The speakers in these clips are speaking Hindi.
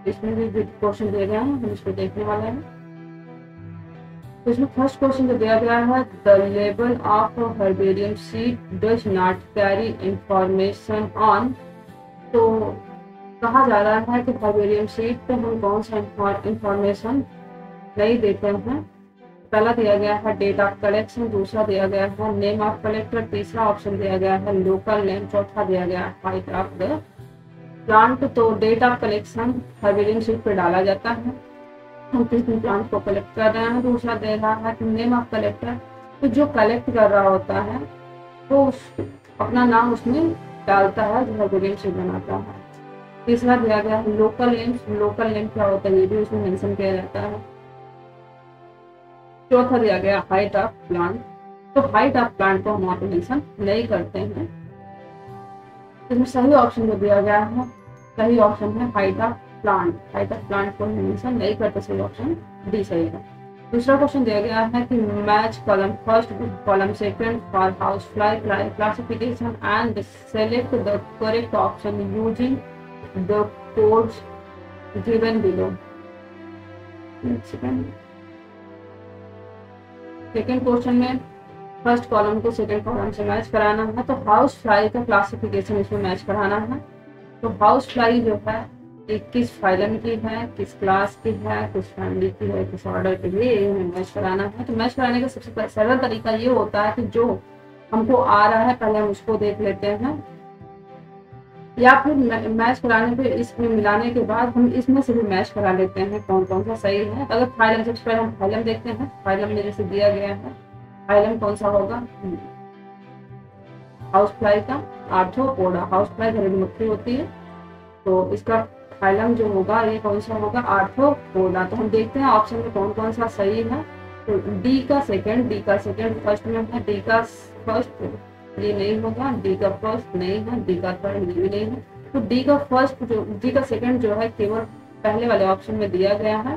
इसमें भी क्वेश्चन दिए गए हैं, हम इसको देखने वाले हैं। तो इसमें फर्स्ट क्वेश्चन जो दिया गया है, the label of herbarium seed does not carry information on. तो कहा जा रहा है कि हर्बेरियम सीड पे हम कौन सा इंफॉर्मेशन नहीं देते हैं। पहला दिया गया है डेट ऑफ कलेक्शन, दूसरा दिया गया है नेम ऑफ कलेक्टर, तीसरा ऑप्शन दिया गया है लोकल नेम, चौथा दिया गया है हाइट ऑफ द प्लांट। तो date of collection herbarium seed पे डाला जाता है, हम किस दिन प्लांट को कलेक्ट कर रहे हैं। दूसरा दे रहा है कि नेम ऑफ कलेक्टर, तो जो कलेक्ट कर रहा होता है वो अपना नाम उसमें डालता है जो हर्बेरियम सीड बनाता है। तीसरा दिया गया है लोकल नेम, लोकल नेम क्या होता है ये भी उसमें मेंशन किया जाता है। चौथा दिया गया हाइट ऑफ प्लांट, तो हाइट ऑफ प्लांट को हम वहाँ पे मेंशन नहीं करते हैं। इसमें सही ऑप्शन जो दिया गया है, सही ऑप्शन है height of plant, height of plant को मेंशन नहीं करते, सही ऑप्शन डी सही है। दूसरा क्वेश्चन दिया गया है कि match column first column second for house fly classification and select the correct option using the codes given below. Second question में फर्स्ट कॉलम को सेकेंड कॉलम से मैच कराना है, तो हाउस फ्लाई का क्लासिफिकेशन इसमें मैच कराना है। तो हाउस फ्लाई जो है एक किस फाइलम की है, किस क्लास की है, किस फैमिली की है, किस ऑर्डर के लिए हमें मैच कराना है। तो मैच कराने का सबसे सरल तरीका ये होता है कि जो हमको आ रहा है पहले हम उसको देख लेते हैं, या फिर मैच कराने पे इसमें मिलाने के बाद हम इसमें से भी मैच करा लेते हैं कौन कौन सा सही है। अगर फाइलम, सबसे पहले हम फाइलम देखते हैं, फाइलम में जैसे दिया गया है, फाइलम कौन सा होगा, हाउस फ्लाई का आर्थ्रोपोडा, हाउस फ्लाई घरेलू मक्खी होती है, तो इसका फाइलम जो होगा ये कौन सा होगा, आर्थ्रोपोडा। तो हम देखते हैं ऑप्शन में कौन कौन सा सही है। तो डी का सेकंड फर्स्ट में है, डी का फर्स्ट ये नहीं होगा, डी का फर्स्ट नहीं है, डी का थर्ड ये भी नहीं है। तो डी का फर्स्ट जो, डी का सेकंड जो है केवल पहले वाले ऑप्शन में दिया गया है।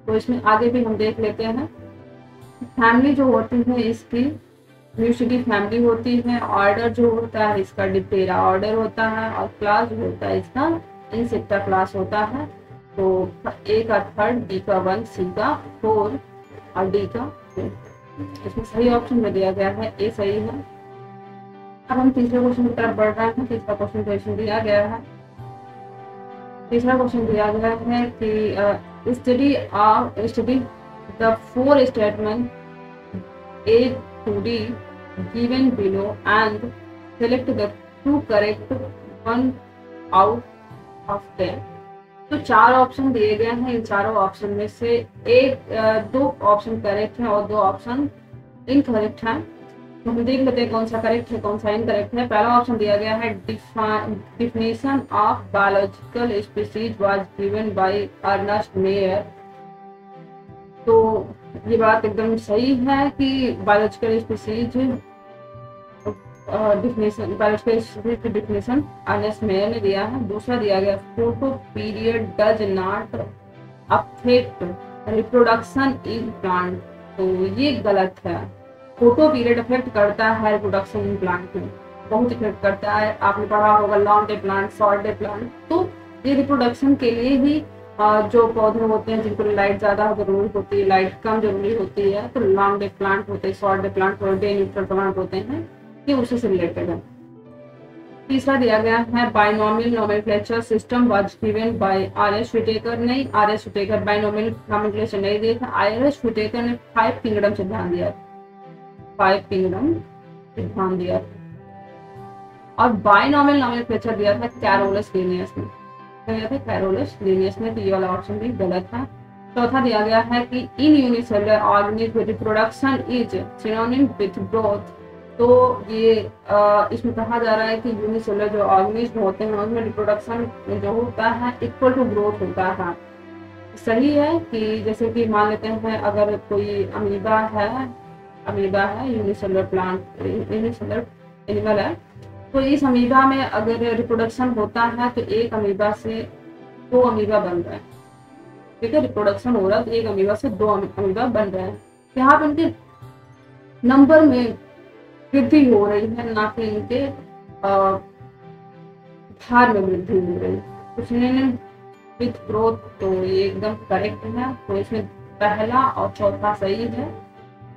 तो इसमें आगे भी हम देख लेते हैं। फैमिली जो होती है इसकी म्यूसिडी फैमिली होती है, ऑर्डर जो होता है इसका डिप्टेरा ऑर्डर होता है, और क्लास जो होता है इसका इंसेक्टा क्लास होता है। तो ए का थर्ड, डी का 1, सी का 4 और डी का 2। इसमें सही ऑप्शन में दिया गया है ए सही है। अब हम तीसरे क्वेश्चन की तरफ बढ़ रहे हैं। तीसरा क्वेश्चन दिया गया है, तीसरा क्वेश्चन दिया गया है कि study the 4 statement A to D given below and select the 2 correct one out of 10। तो 4 ऑप्शन दिए गए हैं, इन चारों ऑप्शन में से दो ऑप्शन करेक्ट हैं और 2 ऑप्शन इनकरेक्ट हैं। तो हम देख लेते हैं कौन सा करेक्ट है कौन सा इनकरेक्ट है। पहला ऑप्शन दिया गया है definition of biological species was given by Ernest Mayr. तो ये बात एकदम सही है कि biological species definition Ernest Mayr ने दिया है। दूसरा दिया गया photoperiod does not affect reproduction in plant. तो ये गलत है, फोटो पीरियड अफेक्ट करता है रिप्रोडक्शन इन प्लांट में, बहुत इफेक्ट करता है। आपने पढ़ा होगा long day plant, short day plant. तो ये रिप्रोडक्शन के लिए ही जो पौधे होते हैं जिनको लाइट ज्यादा जरूरी होती है, लाइट कम जरूरी होती है, तो लॉन्ग डे प्लांट होते हैं, शॉर्ट डे प्लांट और डे न्यूट्रल प्लांट होते हैं, ये उसी से रिलेटेड है। तीसरा दिया गया है binomial nomenclature system was given bye RS. Whittaker. नहीं, आर.एस. व्हिटेकर बाइनोमियल नोमेनक्लेचर नहीं दिया था। आर.एस. व्हिटेकर ने 5 किंगडम सिद्धांत दिया, 5 किंगडम सिद्धांत दिया और बाइनोमियल नोमेनक्लेचर दिया था कैरोलस लिनियस ने, कैरोलस लिनियस ने। तो ये वाला ऑप्शन भी गलत है। चौथा दिया गया है कि इन unicellular organism reproduction is synonym with growth. तो ये इसमें कहा जा रहा है कि यूनिसेलुलर जो ऑर्गेनिज्म होते हैं उनमें रिप्रोडक्शन जो होता है इक्वल टू ग्रोथ होता है। सही है कि जैसे कि मान लेते हैं अगर कोई अमीबा है यूनिसेलुलर प्लांट, यूनिसेलुलर एनिमल है, तो इस अमीबा में अगर रिप्रोडक्शन होता है तो एक अमीबा से 2 अमीबा बन रहे हैं, ठीक है, रिप्रोडक्शन हो रहा है तो एक अमीबा से 2 अमीबा बन रहे हैं। यहाँ पे उनके नंबर में वृद्धि हो रही है, ना कि इनके भार में वृद्धि हो रही है। तो विथ ग्रोथ, तो ये एकदम करेक्ट है। तो इसमें पहला और चौथा सही है।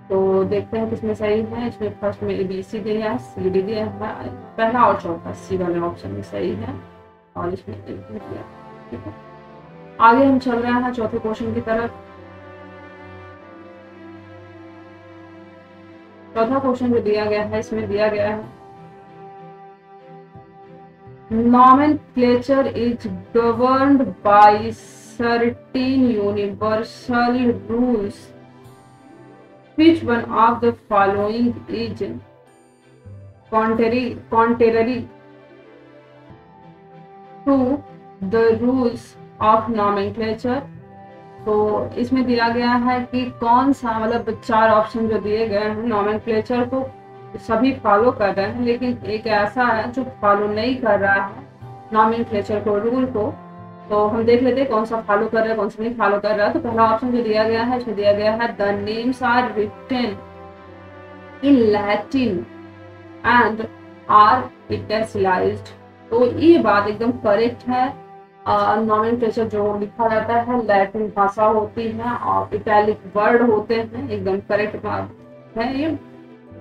तो देखते हैं किसमें सही है। इसमें फर्स्ट में ABC दिया है, CD दिया है, पहला और चौथा C वाले ऑप्शन में सही है और इसमें A दिया। ठीक है, आगे हम चल रहे हैं चौथे क्वेश्चन की तरफ। चौथा क्वेश्चन जो दिया गया है, इसमें दिया गया है nomenclature is governed by certain universal rules. Which one of the following is contrary to the rules of nomenclature? तो इसमें दिया गया है कि कौन सा, मतलब 4 ऑप्शन जो दिए गए हैं, नॉमेनक्लेचर को सभी फॉलो कर रहे हैं लेकिन एक ऐसा है जो फॉलो नहीं कर रहा है नॉमेनक्लेचर को, रूल को। तो हम देख लेते हैं कौन सा फॉलो कर रहा है, कौन सा नहीं फॉलो कर रहा है। तो पहला ऑप्शन जो दिया गया है, इसमें दिया गया है the names are written in Latin and are italicized. तो ये बात एकदम करेक्ट है। नॉमेनक्लेचर जो लिखा जाता है लैटिन भाषा होती है और इटैलिक वर्ड होते हैं, एकदम करेक्ट बात है ये।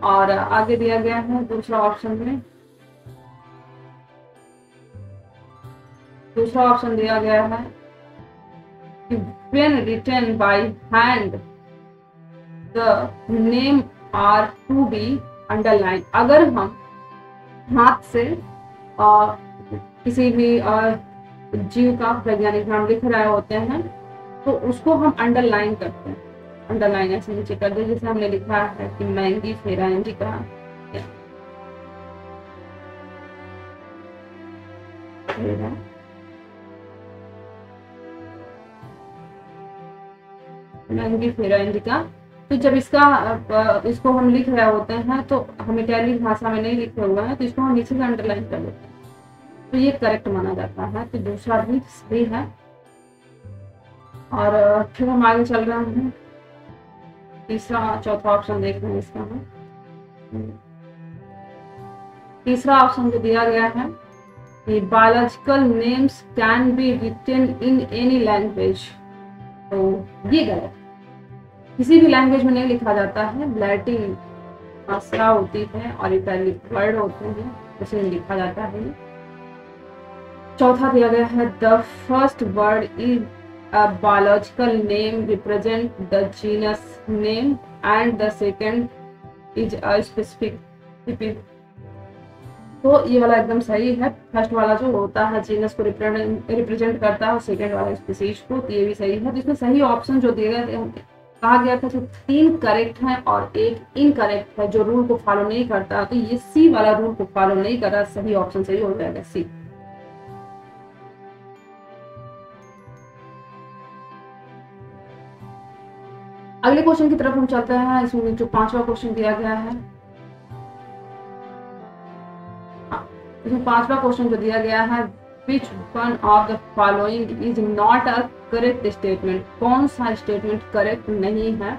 और आगे दिया गया है दूसरा ऑप्शन में, दूसरा ऑप्शन दिया गया है कि when written by hand the name are to be underlined। अगर हम हाथ से किसी भी जीव का वैज्ञानिक नाम लिख रहे होते हैं तो उसको हम अंडरलाइन करते हैं। अंडरलाइन ऐसे नीचे कर दे, जैसे हमने लिखा है कि मैंगी फेरा इंडिका। मैंगी फेरा इंडिका। तो जब इसको हम लिख रहे होते हैं तो हम इटैलिक भाषा में नहीं लिखे हुए हैं तो इसको हम नीचे से अंडरलाइन कर लेते हैं, तो ये करेक्ट माना जाता है। तो दूसरा भी सही है। और फिर हम आगे चल रहे हैं, तीसरा चौथा ऑप्शन देख रहे हैं इसका हम। तीसरा ऑप्शन जो दिया गया है कि biological names can be written in any language. तो ये गलत, किसी भी लैंग्वेज में नहीं लिखा जाता है। लैटिन भाषा होती है और इटैलिक वर्ड होते हैं, उसे लिखा जाता है। चौथा दिया गया है the first word is a biological name represent the genus name and the second is a specific। तो ये वाला एकदम सही है। फर्स्ट वाला जो होता है जीनस को रिप्रेजेंट करता है, सेकंड वाला स्पीशीज को, तो ये भी सही है। जिसमें सही ऑप्शन जो दिए गए कहा गया था कि 3 करेक्ट हैं और 1 इनकरेक्ट है जो रूल को फॉलो नहीं करता, तो ये सी वाला रूल को फॉलो नहीं कर रहा। सही ऑप्शन सही हो जाएगा सी। अगले क्वेश्चन की तरफ हम चलते हैं। इसमें जो 5वां क्वेश्चन दिया गया है, इसमें 5वां क्वेश्चन जो दिया गया है which one of the following is not a correct statement. कौन सा स्टेटमेंट करेक्ट नहीं है।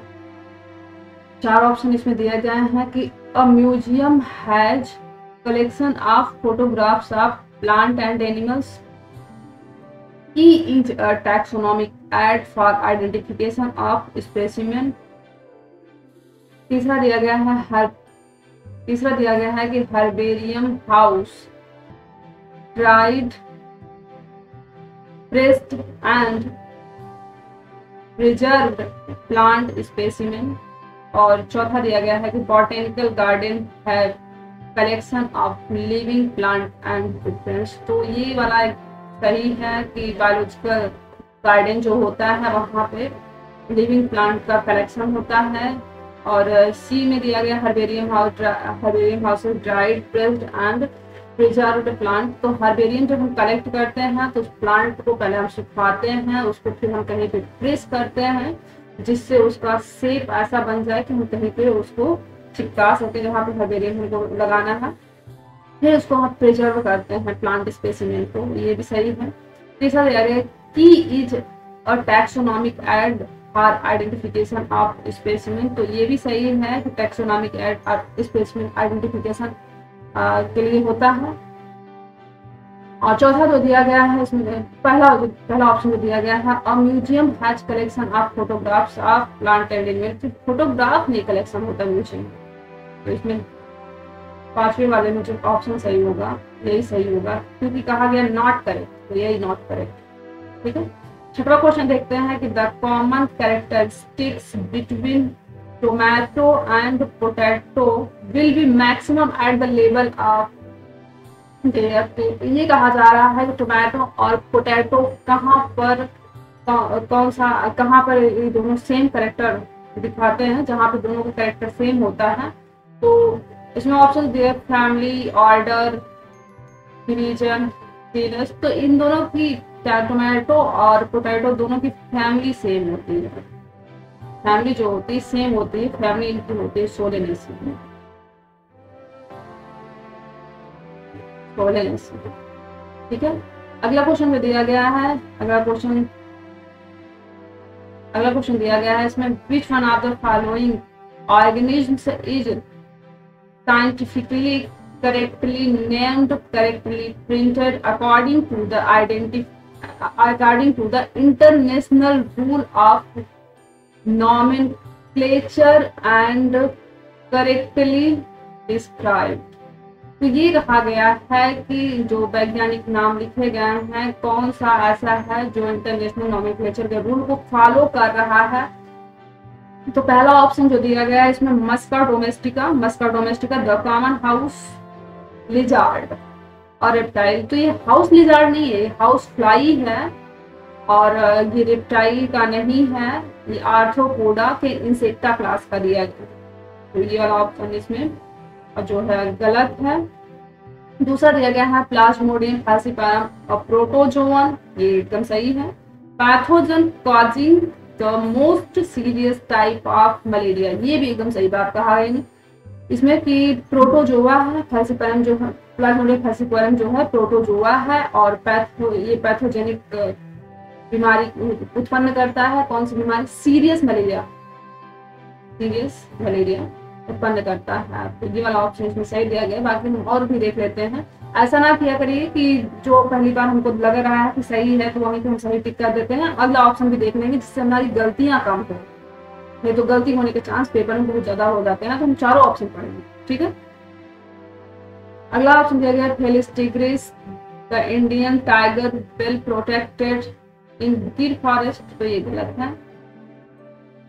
4 ऑप्शन इसमें दिया गया है कि a museum has collection of photographs of plant and animals. E is a taxonomic aid for identification of specimen। तीसरा दिया गया है कि herbarium house tried pressed and preserved plant specimen. और चौथा दिया गया है कि बॉटेनिकल गार्डन है collection of living plant and difference. तो ये वाला सही है कि बायोलॉजिकल गार्डन जो होता है वहाँ पे लिविंग प्लांट का कलेक्शन होता है। और सी में दिया गया herbarium house dried pressed and preserved plant. तो हर्बेरियम जब हम कलेक्ट करते हैं तो उस प्लांट को पहले हम सुखाते हैं, उसको फिर हम कहीं पे प्रेस करते हैं जिससे उसका शेप ऐसा बन जाए कि हम कहीं पे उसको चिपका सके जहाँ पे हर्बेरियम हमको लगाना है। फिर उसको हम प्रिजर्व करते हैं प्लांट स्पेसिमेन को, ये भी सही है। तीसरा दिया गया की is a taxonomic aid for identification of specimen. तो ये भी सही है कि टैक्सोनॉमिक एड स्पेसिमेन आइडेंटिफिकेशन के लिए होता है। और चौथा जो दिया गया है इसमें पहला ऑप्शन जो दिया गया है, a museum has collection of photographs of plant and animals. Photograph नहीं कलेक्शन होता म्यूजियम, तो इसमें पांचवे वाले में जो ऑप्शन सही होगा यही सही होगा, क्योंकि कहा गया नॉट करेक्ट, तो यही नॉट करेक्ट। ठीक है, छठवां क्वेश्चन देखते हैं कि the common characteristics between tomato and potato will be maximum at the level of their. तो ये कहा जा रहा है कि टोमेटो और पोटैटो कहाँ पर ये दोनों सेम कैरेक्टर दिखाते हैं, जहाँ पे दोनों का कैरेक्टर सेम होता है। तो इसमें ऑप्शन दिए फैमिली, ऑर्डर, रीजन, जीनस। तो इन दोनों की, टोमेटो और पोटैटो दोनों की फैमिली सेम होती है। फैमिली जो होती है सेम होती है, फैमिली इनकी होती है सोलेनेसी। ठीक है, अगला क्वेश्चन में दिया गया है, अगला क्वेश्चन दिया गया है इसमें, which one of the following organisms is scientifically correctly named, correctly printed according to the international rule of nomenclature and correctly described। तो ये कहा गया है कि जो वैज्ञानिक नाम लिखे गए हैं कौन सा ऐसा है जो इंटरनेशनल नॉमेनक्लेचर के रूल को फॉलो कर रहा है। तो पहला ऑप्शन जो दिया गया है इसमें मस्का डोमेस्टिका द कॉमन हाउस लिजार्ड और रेप्टाइल। तो ये हाउस लिजार्ड नहीं है, ये हाउस फ्लाई है और ये रेप्टाइल का नहीं है, ये आर्थ्रोपोडा के इंसेक्टा क्लास का दिया गया। तो ये वाला ऑप्शन इसमें जो है गलत है। दूसरा दिया गया है प्लाज्मोडियम फैसिपारम और प्रोटोजोवन, ये एकदम सही है। Pathogen causing the most serious type of malaria, ये भी एकदम सही बात कहा है इसमें कि प्रोटोजोआ है, फैसिपारम जो है, प्लाज्मोडियम फैसिपारम जो है प्रोटोजोआ है और ये पैथोजेनिक बीमारी उत्पन्न करता है। कौन सी बीमारी? सीरियस मलेरिया उत्पन्न करता है। तो ये वाला ऑप्शन इसमें सही दिया गया। बाकी हम और भी देख लेते हैं। ऐसा ना किया करिए कि जो पहली बार हमको लग रहा है कि सही है तो वहीं पे हम सही टिक कर देते हैं, अगला ऑप्शन भी देख लेंगे जिससे हमारी गलतियां कम हो। नहीं तो गलती होने के चांस पेपर में बहुत ज्यादा हो जाते हैं ना, तो हम चारों ऑप्शन पढ़ेंगे। ठीक है, अगला ऑप्शन दिया गया फेलिस टिग्रिस the Indian tiger well protected in Gir forest, तो ये गलत है।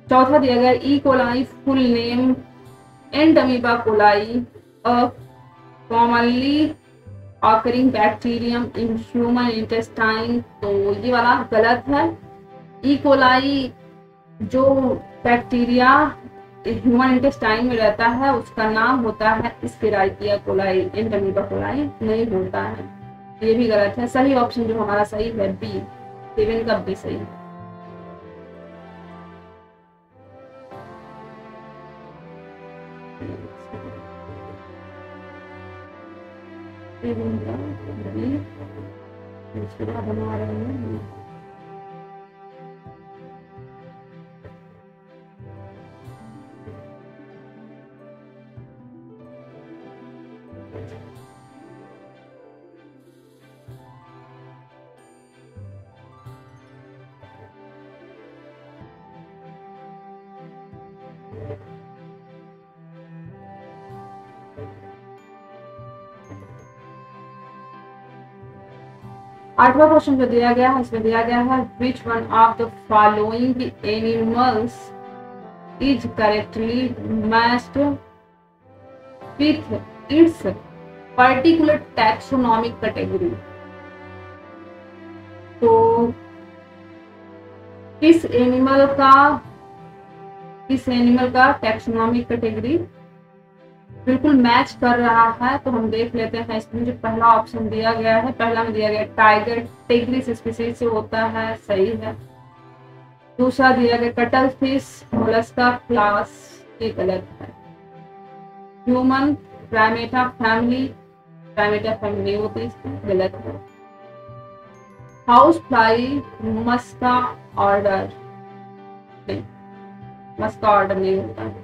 चौथा दिया गया ई कोलाई फुल नेम एंडमीबा कोलाई a commonly occurring bacterium in human intestine, तो ये वाला गलत है। ई कोलाई जो बैक्टीरिया ह्यूमन इंटेस्टाइन में रहता है उसका नाम होता है एस्केरिचिया कोलाई, एंडमीबा कोलाई नहीं होता है, ये भी गलत है। सही ऑप्शन जो हमारा सही है बी, 7 का बी सही है। इसके बाद हम आ रहे हैं आठवां क्वेश्चन जो दिया गया है इसमें दिया गया है which one of the following animals is correctly matched with its particular taxonomic category. तो किस एनिमल का टैक्सोनॉमिक कैटेगरी बिल्कुल मैच कर रहा है, तो हम देख लेते हैं। इसमें जो पहला ऑप्शन दिया गया है, पहला में दिया गया टाइगर टिग्रिस स्पीशीज से होता है, सही है। दूसरा दिया गया कटल फिश मोलस्का क्लास, ये गलत है। ह्यूमन प्राइमेटा फैमिली होती है, गलत है। हाउस फ्लाई मस्का ऑर्डर नहीं होता है,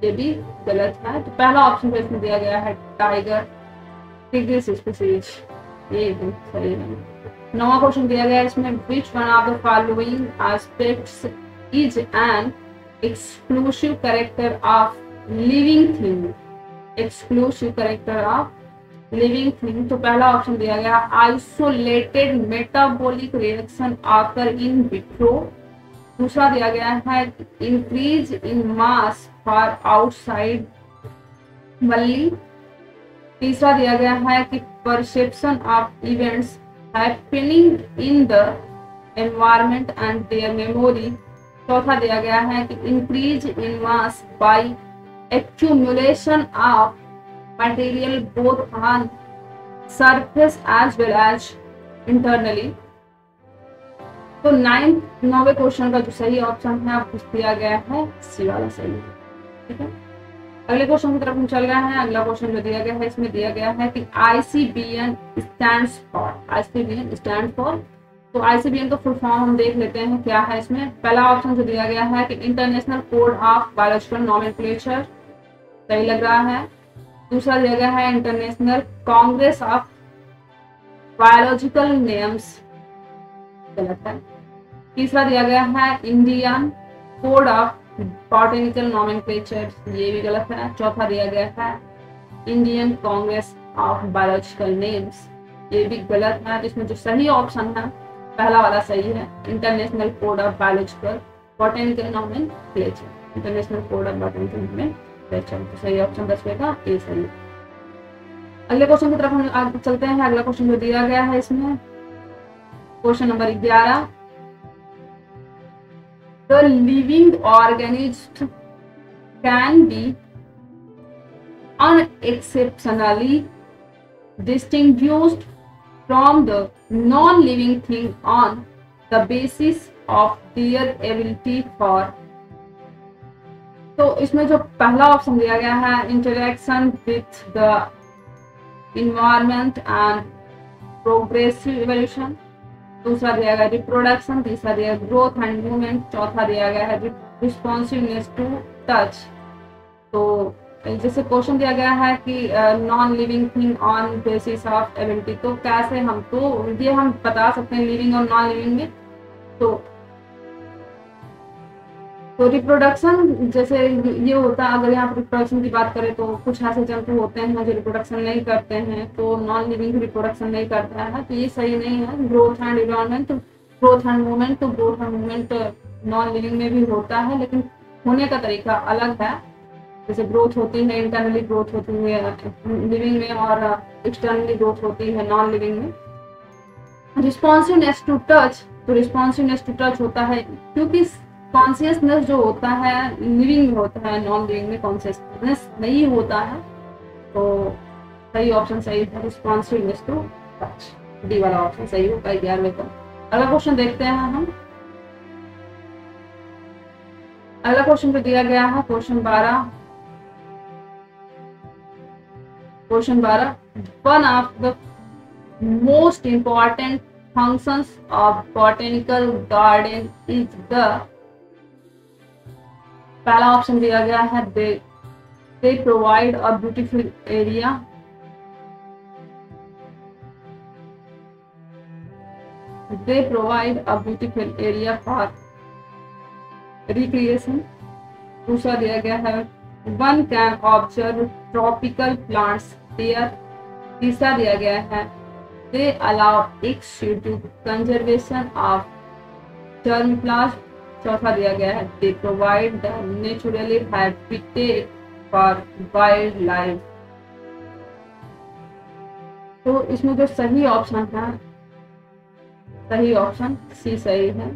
ये भी गलत है। तो पहला ऑप्शन पे इसमें दिया गया है टाइगर टिग्रिस स्पीशीज, ये एकदम सही है। 9वां क्वेश्चन दिया गया है इसमें, which one of the following aspects is an exclusive character of living thing. Exclusive character of living thing, तो पहला ऑप्शन दिया गया आइसोलेटेड मेटाबॉलिक रिएक्शन आकर इन विट्रो। दूसरा दिया गया है increase in mass for outside वल्ली। तीसरा दिया गया है कि perception of events happening in the environment and their memory. चौथा दिया गया है कि increase in mass by accumulation of material both on surface as well as internally. तो 9वें क्वेश्चन का जो सही ऑप्शन है आपको दिया गया है सी वाला सही है। ठीक है, अगले क्वेश्चन की तरफ हम चल रहे हैं। अगला क्वेश्चन जो दिया गया है इसमें दिया गया है कि ICBN stands for. ICBN stand for, तो ICBN का फुल फॉर्म हम देख लेते हैं क्या है इसमें। पहला ऑप्शन जो दिया गया है कि international code of biological nomenclature, सही लग रहा है। दूसरा दिया गया है international Congress of biological names, गलत है। तीसरा दिया गया है Indian code of botanical nomenclature, ये भी गलत है। चौथा दिया गया है Indian Congress of biological names, ये भी गलत है। जिसमें जो सही ऑप्शन है पहला वाला सही है, international code of biological botanical nomenclature, international code of botanical nomenclature, तो सही ऑप्शन 10वें का ए सही है। अगले क्वेश्चन की तरफ हम आगे चलते हैं। अगला क्वेश्चन जो दिया गया है इसमें question number 11, the living organism can be unexceptionally distinguished from the non-living thing on the basis of their ability for। तो इसमें जो पहला ऑप्शन दिया गया है interaction with the environment and progressive evolution. दूसरा दिया गया रिप्रोडक्शन। तीसरा दिया ग्रोथ एंड मूवमेंट। चौथा दिया गया है रिस्पॉन्सिवनेस टू टच। तो जैसे क्वेश्चन दिया गया है कि non living thing on basis of ability, तो कैसे हम तो ये हम बता सकते हैं लिविंग और नॉन लिविंग में। तो रिप्रोडक्शन जैसे ये होता है, अगर यहाँ पर रिप्रोडक्शन की बात करें तो कुछ ऐसे जंतु होते हैं जो रिप्रोडक्शन नहीं करते हैं, तो नॉन लिविंग रिप्रोडक्शन नहीं करता है, तो ये सही नहीं है। Growth and environment, growth and movement, तो growth and movement non living में भी होता है लेकिन होने का तरीका अलग है। जैसे ग्रोथ होती है इंटरनली, ग्रोथ होती है लिविंग में, और एक्सटर्नली ग्रोथ होती है नॉन लिविंग में। रिस्पॉन्सिवनेस टू टच, तो रिस्पॉन्सिवनेस टू टच होता है क्योंकि कॉन्शियसनेस जो होता है लिविंग में होता है, नॉन लिविंग में कॉन्शियसनेस नहीं होता है। तो सही ऑप्शन सही है रिस्पॉन्सिवनेस टू टच, डी वाला ऑप्शन सही होगा 11वें का। अगला क्वेश्चन देखते हैं हम। अगला क्वेश्चन जो दिया गया है question 12, one of the most important functions of botanical garden is the. पहला ऑप्शन दिया गया है they provide a beautiful area. They provide a beautiful area for recreation. दूसरा दिया गया है one can observe tropical plants there. तीसरा दिया गया है they allow extensive conservation of germplasm. चौथा दिया गया है they provide the naturally habitat for wildlife. तो इसमें जो सही ऑप्शन है, सही ऑप्शन सी सही है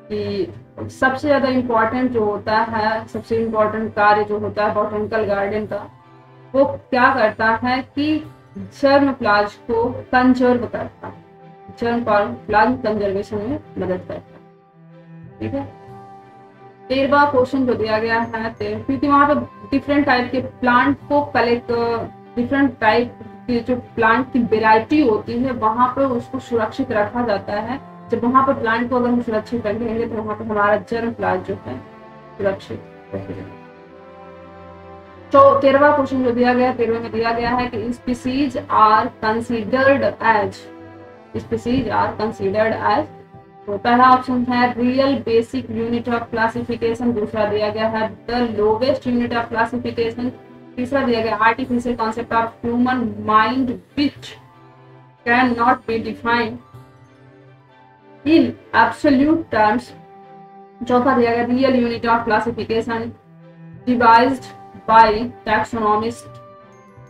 कि सबसे ज्यादा इम्पोर्टेंट जो होता है, सबसे इम्पोर्टेंट कार्य जो होता है बॉटेनिकल गार्डन का, वो क्या करता है कि जर्मप्लाज्म को कंजर्व करता है, जर्मप्लाज्म कंजर्वेशन में मदद करता है। ठीक है, 13वां क्वेश्चन जो दिया गया है, क्योंकि वहां पे डिफरेंट टाइप के प्लांट को कलेक्ट, डिफरेंट टाइप की जो प्लांट की वेराइटी होती है वहां पर उसको सुरक्षित रखा जाता है। जब वहां पर प्लांट को अगर हम सुरक्षित रखेंगे तो वहां पर हमारा जर्मप्लाज्म जो है सुरक्षित रहेगा। 13वां क्वेश्चन जो दिया गया है, 13वें में दिया गया है कि species are considered as, species are considered as, तो पहला ऑप्शन है real basic unit of classification, दूसरा दिया गया है the lowest unit of classification, तीसरा दिया गया artificial concept of human mind which can not be defined in absolute terms, चौथा दिया गया real unit of classification devised by taxonomist.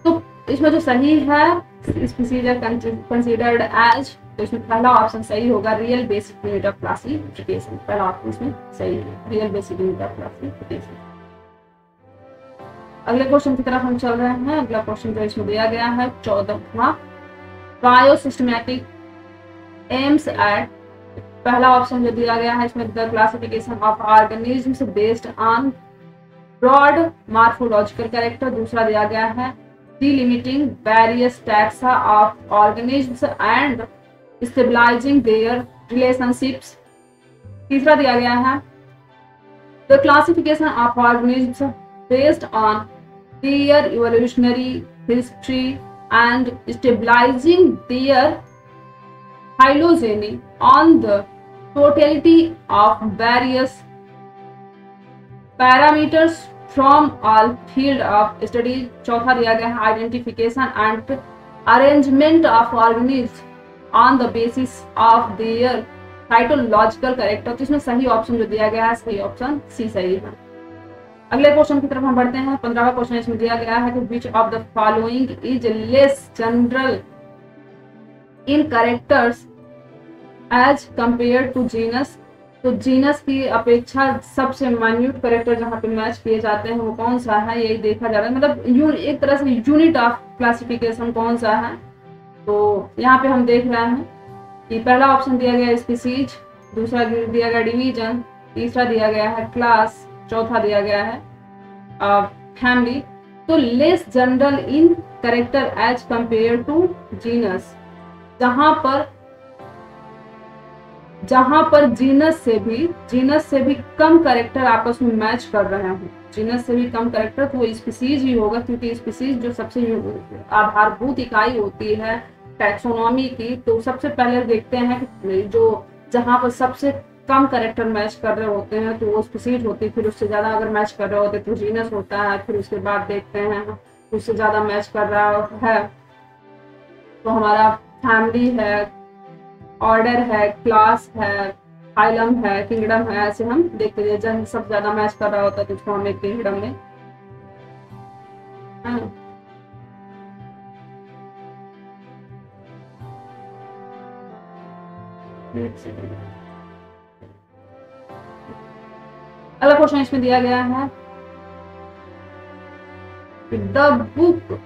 तो इसमें जो सही है स्पीसीज आर कंसीडर्ड एज, तो इसमें पहला ऑप्शन सही होगा real basic unit of classification, पहला ऑप्शन इसमें सही है real basic unit of classification. अगले क्वेश्चन की तरफ हम चल रहे हैं। अगला क्वेश्चन जो इसमें दिया गया है 14वां, बायोसिस्टमैटिक एम्स एट, पहला ऑप्शन जो दिया गया है इसमें the classification of organisms based on broad morphological character, दूसरा दिया गया है delimiting various taxa of organisms and stabilizing their relationships, तीसरा दिया गया है the classification of organisms based on their evolutionary history and stabilizing their phylogeny on the totality of various parameters from all field of study, चौथा दिया गया है identification and arrangement of organism on the basis of their cytological character, तो इसमें सही ऑप्शन जो दिया गया है सही ऑप्शन सी सही है। अगले क्वेश्चन की तरफ हम बढ़ते हैं। 15वां क्वेश्चन इसमें दिया गया है कि which of the following is less general in characters as compare to genus, तो जीनस की अपेक्षा सबसे माइन्यूट कैरेक्टर जहाँ पे मैच किए जाते हैं वो कौन सा है, यही देखा जा रहा है, मतलब एक तरह से यूनिट ऑफ क्लासिफिकेशन कौन सा है। तो यहाँ पे हम देख रहे हैं कि पहला ऑप्शन दिया गया स्पीसीज, दूसरा दिया गया डिवीजन, तीसरा दिया गया है क्लास, चौथा दिया गया है फैमिली। तो less general in character as compare to genus, जहां पर जीनस से भी कम कैरेक्टर आपस में मैच कर रहे हैं, जीनस से भी कम कैरेक्टर, तो वो स्पीसीज ही होगा, क्योंकि स्पीसीज जो सबसे आधारभूत इकाई होती है टैक्सोनॉमी की, तो सबसे पहले देखते हैं कि जो जहां पर सबसे कम कैरेक्टर मैच कर रहे होते हैं तो वो स्पीसीज होती है, फिर उससे ज्यादा अगर मैच कर रहे होते तो जीनस होता है, फिर उसके बाद देखते हैं उससे ज्यादा मैच कर रहा है तो हमारा फैमिली है, ऑर्डर है, क्लास है, फाइलम है, किंगडम है, ऐसे हम देखते हैं जब सब ज्यादा मैच कर रहा होता है तो उसको हम एक किंगडम में अगला क्वेश्चन इसमें दिया गया है the book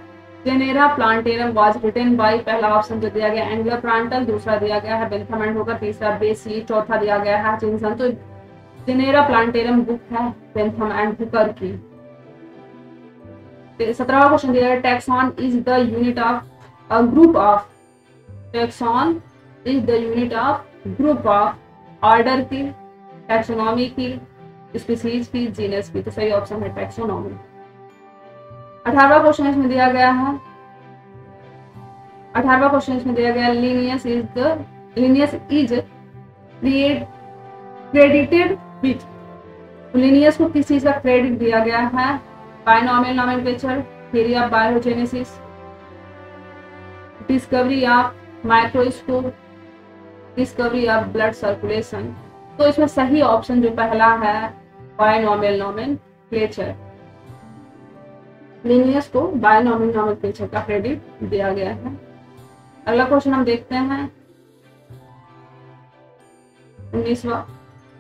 Genera Plantarum was written by, पहला ऑप्शन जो दिया गया एंगुलर प्लांटल, दूसरा दिया गया है बेंथम एंड हुकर, तीसरा बेसी, चौथा दिया गया है हचिंसन। तो जेनेरा प्लांटेरम बुक है बेंथम एंड हुकर की। 17वां क्वेश्चन दिया गया taxon is the unit of a group of, taxon is the unit of group of order की, टैक्सोनॉमी की, स्पीसीज की, जीनस की, तो सही ऑप्शन है टैक्सोनॉमी। 18वां क्वेश्चन इसमें दिया गया है, 18वां क्वेश्चन इसमें दिया गया Linnaeus is credited with, Linnaeus को किस चीज का क्रेडिट दिया गया है, binomial nomenclature, theory of biogenesis, discovery of microscope, discovery of blood circulation. तो इसमें सही ऑप्शन जो पहला है बायनॉमियल नोमेनक्लेचर, लीनियस को बायनॉमियल नोमेनक्लेचर का क्रेडिट दिया गया है। अगला क्वेश्चन हम देखते हैं 19वां,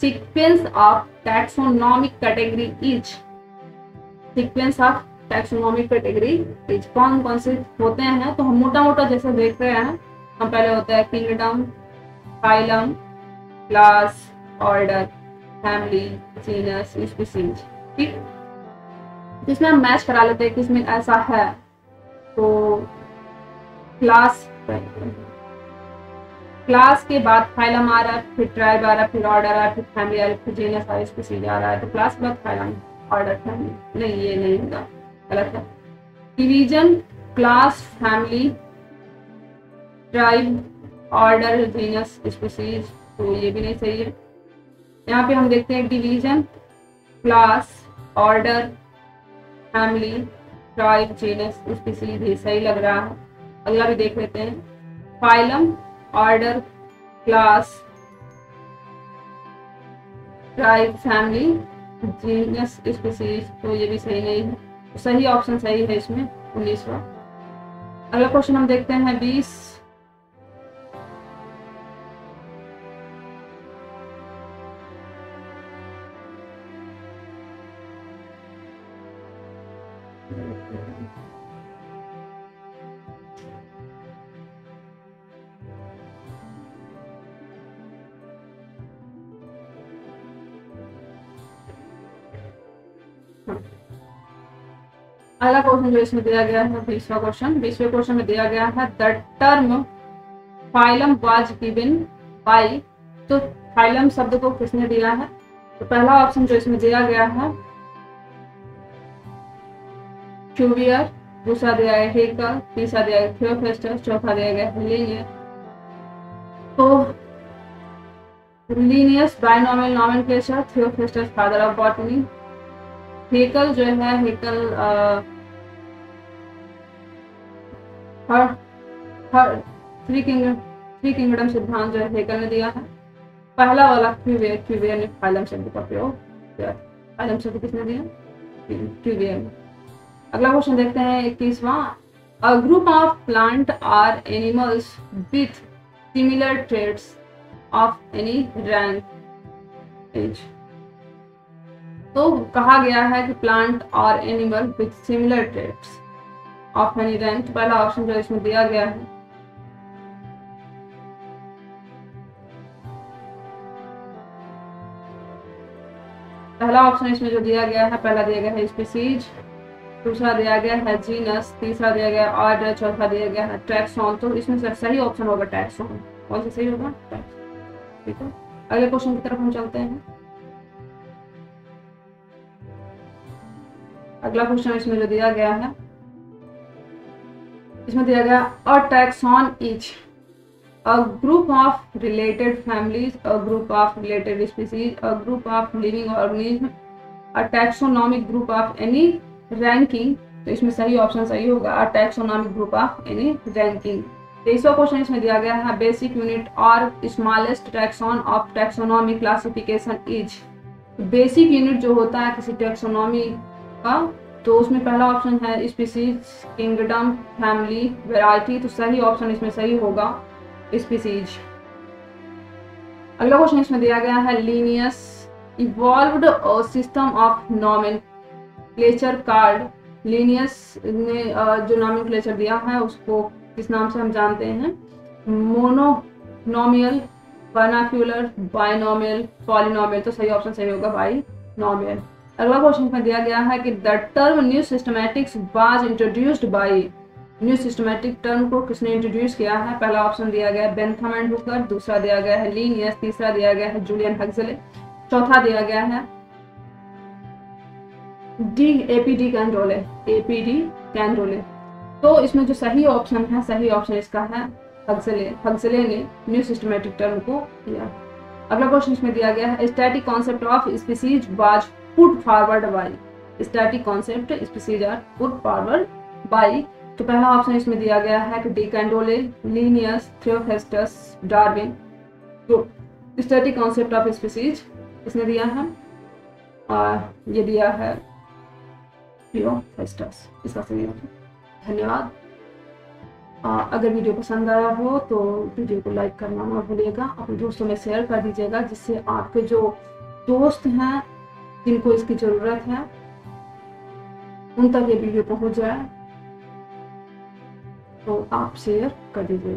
sequence of taxonomic category is, sequence of taxonomic category is कौन कौन से होते हैं, तो हम मोटा मोटा जैसे देख रहे हैं, हम पहले होता है kingdom, phylum, class, order, family, genus, species, ठीक। जिसमें हम मैच करा लेते हैं कि इसमें ऐसा है तो क्लास के बाद फाइलम आ रहा है, फिर ट्राइब आ रहा है, फिर ऑर्डर आ रहा है, फिर फैमिली आ रहा है, फिर जीनस आ रहा है, स्पीसीज आ रहा है, तो क्लास के बाद फाइलम, ऑर्डर, फैमिली, नहीं ये नहीं होगा, गलत है। Division, class, family, tribe, order, genus, species, तो ये भी नहीं सही है। यहाँ पे हम देखते हैं division, class, order, family, tribe, genus, species, ये सही लग रहा है। अगला भी देख लेते हैं। Phylum, order, class, tribe, family, genus, species, तो ये भी सही नहीं है। तो सही ऑप्शन सही है इसमें 19वां। अगला क्वेश्चन हम देखते हैं 20। अगला क्वेश्चन जो इसमें दिया गया है 20वां क्वेश्चन, 20वें क्वेश्चन में दिया गया है the term phylum was given bye, तो फाइलम शब्द को किसने दिया है? तो पहला ऑप्शन जो इसमें दिया गया है क्यूवियर, दूसरा दिया गया हेकल, तीसरा दिया गया थियोफेस्टस, चौथा दिया गया लिनियस। तो Linnaeus binomial nomenclature, Theophrastus father of botany, Haeckel जो है हेकल थ्री किंगडम सिद्धांत जो है हेकल ने दिया है। पहला वाला क्यूवियर ने फाइलम शब्द का प्रयोग किया। फाइलम शब्द किसने दिया? क्यूवियर ने। अगला क्वेश्चन देखते हैं 21वां। A group of plant or animals with similar traits of any rank as. तो कहा गया है कि प्लांट और animal with similar traits of any rank. पहला ऑप्शन जो इसमें दिया गया है पहला ऑप्शन इसमें जो दिया गया है, पहला दिया गया है स्पीसीज, दूसरा दिया गया है जीनस, तीसरा दिया गया ऑर्डर, चौथा दिया गया है टैक्सॉन। तो इसमें से सही ऑप्शन होगा टैक्सॉन। कौन सा सही होगा? टैक्सॉन। ठीक है, अगले क्वेश्चन की तरफ हम चलते हैं। अगला क्वेश्चन इसमें जो दिया गया है, इसमें दिया गया a taxon is a group of related families, a group of related species, a group of living organism, a taxonomic group of any ranking। तो इसमें सही ऑप्शन सही होगा a taxonomic group of any ranking। 23वां क्वेश्चन इसमें दिया गया है बेसिक यूनिट और smallest taxon of taxonomy classification is. Basic unit जो होता है किसी टैक्सोनॉमी का, तो उसमें पहला ऑप्शन है स्पीसीज, किंगडम, फैमिली, वैरायटी। तो सही ऑप्शन इसमें सही होगा स्पीसीज। अगला क्वेश्चन इसमें दिया गया है Linnaeus evolved a system of nomenclature card. Linnaeus ने जो नोमेनक्लेचर दिया है उसको किस नाम से हम जानते हैं? Monomial, vernacular, binomial, polynomial. तो सही ऑप्शन सही होगा बायनोमियल। अगला क्वेश्चन में दिया गया है कि the term new systematics was introduced by. New systematic term को किसने इंट्रोड्यूस किया है? पहला ऑप्शन दिया गया है बेंथम एंड हुकर, दूसरा दिया गया है लीनियस, तीसरा दिया गया है जूलियन हक्सले, चौथा दिया गया है एपीडी कैंड्रोले। तो इसमें जो सही ऑप्शन है, सही ऑप्शन इसका है हक्सले ने न्यू सिस्टमैटिक टर्म को किया। अगला क्वेश्चन इसमें दिया गया है static concept of species was put forward by. Static concept species are put forward by. तो पहला ऑप्शन इसमें दिया गया है कि de Candolle, Linnaeus, Theophrastus, Darwin. तो स्टैटिक कॉन्सेप्ट ऑफ स्पीसीज इसने दिया है और ये दिया है थियोफेस्टस, इसका सही ऑप्शन। धन्यवाद। अगर वीडियो पसंद आया हो तो वीडियो को लाइक करना ना भूलिएगा, अपने दोस्तों में शेयर कर दीजिएगा, जिससे आपके जो दोस्त हैं जिनको इसकी ज़रूरत है उन तक ये वीडियो पहुंच जाए, तो आप शेयर कर दीजिए।